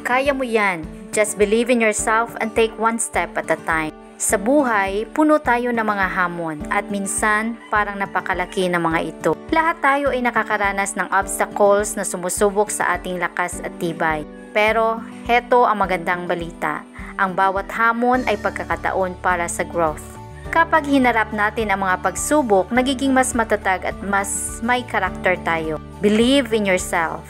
Kaya mo yan. Just believe in yourself and take one step at a time. Sa buhay, puno tayo ng mga hamon at minsan parang napakalaki ng mga ito. Lahat tayo ay nakakaranas ng obstacles na sumusubok sa ating lakas at tibay. Pero heto ang magandang balita. Ang bawat hamon ay pagkakataon para sa growth. Kapag hinarap natin ang mga pagsubok, nagiging mas matatag at mas may karakter tayo. Believe in yourself.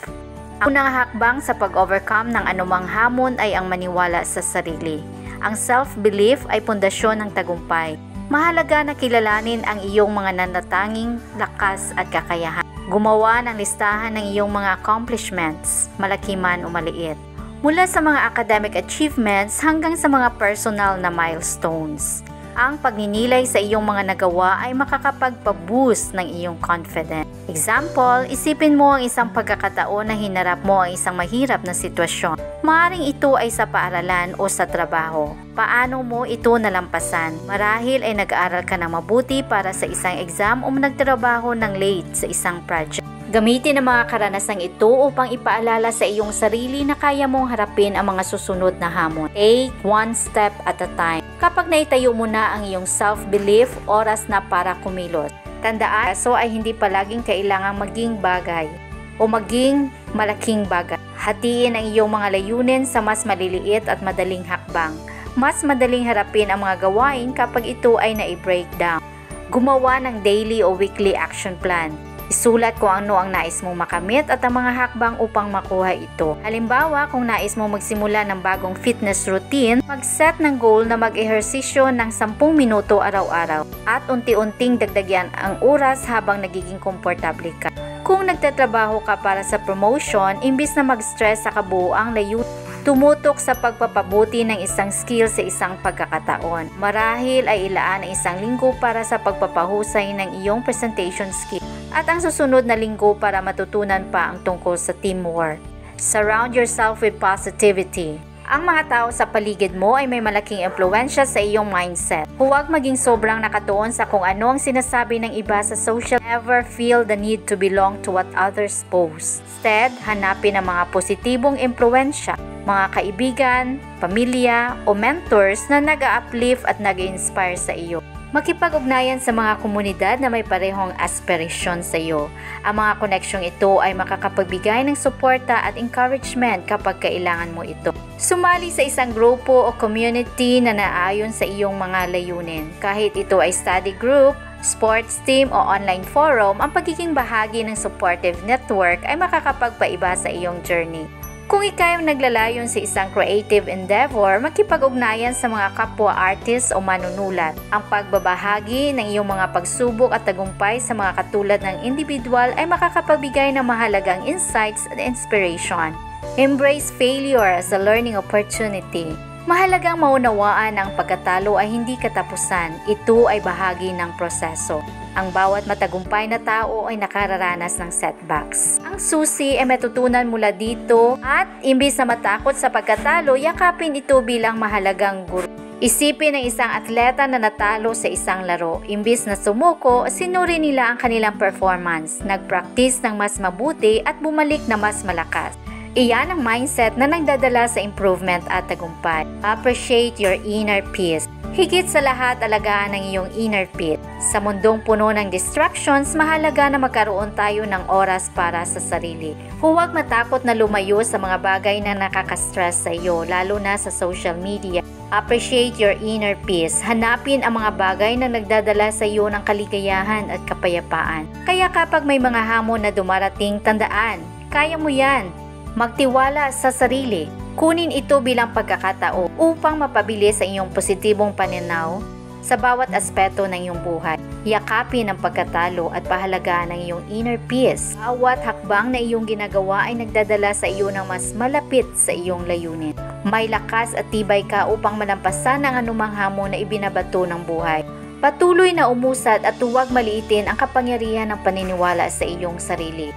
Ang unang hakbang sa pag-overcome ng anumang hamon ay ang maniwala sa sarili. Ang self-belief ay pundasyon ng tagumpay. Mahalaga na kilalanin ang iyong mga nanatanging lakas at kakayahan. Gumawa ng listahan ng iyong mga accomplishments, malaki man o maliit. Mula sa mga academic achievements hanggang sa mga personal na milestones. Ang pagninilay sa iyong mga nagawa ay makakapagpa-boost ng iyong confidence. Example, isipin mo ang isang pagkakataon na hinarap mo ang isang mahirap na sitwasyon. Maaaring ito ay sa paaralan o sa trabaho. Paano mo ito nalampasan? Marahil ay nag-aaral ka ng mabuti para sa isang exam o nagtrabaho ng late sa isang project. Gamitin ang mga karanasang ito upang ipaalala sa iyong sarili na kaya mong harapin ang mga susunod na hamon. Take one step at a time. Kapag naitayo mo na ang iyong self-belief, oras na para kumilos. Tandaan, so ay hindi palaging kailangang maging bagay o maging malaking bagay. Hatiin ang iyong mga layunin sa mas maliliit at madaling hakbang. Mas madaling harapin ang mga gawain kapag ito ay na-breakdown. Gumawa ng daily o weekly action plan. Isulat kung ano ang nais mong makamit at ang mga hakbang upang makuha ito. Halimbawa, kung nais mong magsimula ng bagong fitness routine, mag-set ng goal na mag-ehersisyo ng 10 minuto araw-araw at unti-unting dagdagyan ang oras habang nagiging komportable ka. Kung nagtatrabaho ka para sa promotion, imbis na mag-stress sa kabuuang layunin, tumutok sa pagpapabuti ng isang skill sa isang pagkakataon. Marahil ay ilaan ang isang linggo para sa pagpapahusay ng iyong presentation skill at ang susunod na linggo para matutunan pa ang tungkol sa teamwork. Surround yourself with positivity. Ang mga tao sa paligid mo ay may malaking impluwensya sa iyong mindset. Huwag maging sobrang nakatuon sa kung ano ang sinasabi ng iba sa social. Never feel the need to belong to what others post. Instead, hanapin ang mga positibong impluwensya, mga kaibigan, pamilya o mentors na nag-a-uplift at nag-inspire sa iyo. Makipag-ugnayan sa mga komunidad na may parehong aspirasyon sa iyo. Ang mga koneksyong ito ay makakapagbigay ng suporta at encouragement kapag kailangan mo ito. Sumali sa isang grupo o community na naayon sa iyong mga layunin. Kahit ito ay study group, sports team o online forum, ang pagiging bahagi ng supportive network ay makakapagpaiba sa iyong journey. Kung ikaw ay naglalayon sa isang creative endeavor, makipag-ugnayan sa mga kapwa artist o manunulat. Ang pagbabahagi ng iyong mga pagsubok at tagumpay sa mga katulad ng individual ay makakapagbigay ng mahalagang insights at inspiration. Embrace failure as a learning opportunity. Mahalagang maunawaan na ang pagkatalo ay hindi katapusan. Ito ay bahagi ng proseso. Ang bawat matagumpay na tao ay nakararanas ng setbacks. Ang susi ay matutunan mula dito at imbis na matakot sa pagkatalo, yakapin ito bilang mahalagang guro. Isipin ng isang atleta na natalo sa isang laro. Imbis na sumuko, sinuri nila ang kanilang performance, nag-practice ng mas mabuti at bumalik na mas malakas. Iyan ang mindset na nagdadala sa improvement at tagumpay. Appreciate your inner peace. Higit sa lahat, alagaan ang iyong inner peace. Sa mundong puno ng distractions, mahalaga na magkaroon tayo ng oras para sa sarili. Huwag matakot na lumayo sa mga bagay na nakaka-stress sa iyo, lalo na sa social media. Appreciate your inner peace. Hanapin ang mga bagay na nagdadala sa iyo ng kaligayahan at kapayapaan. Kaya kapag may mga hamon na dumarating, tandaan, kaya mo yan. Magtiwala sa sarili. Kunin ito bilang pagkakataon upang mapabilis ang iyong positibong pananaw sa bawat aspeto ng iyong buhay. Yakapin ang pagkatalo at pahalagaan ng iyong inner peace. Bawat hakbang na iyong ginagawa ay nagdadala sa iyo ng mas malapit sa iyong layunin. May lakas at tibay ka upang malampasan ang anumang hamon na ibinabato ng buhay. Patuloy na umusad at huwag maliitin ang kapangyarihan ng paniniwala sa iyong sarili.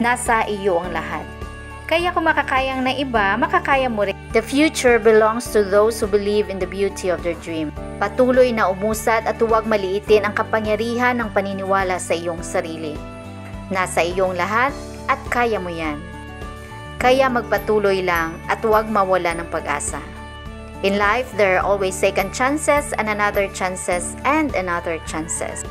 Nasa iyo ang lahat. Kaya kung makakayang ng iba, makakaya mo rin. The future belongs to those who believe in the beauty of their dream. Patuloy na umusad at huwag maliitin ang kapangyarihan ng paniniwala sa iyong sarili. Nasa iyong lahat at kaya mo yan. Kaya magpatuloy lang at huwag mawala ng pag-asa. In life, there are always second chances and another chances and another chances.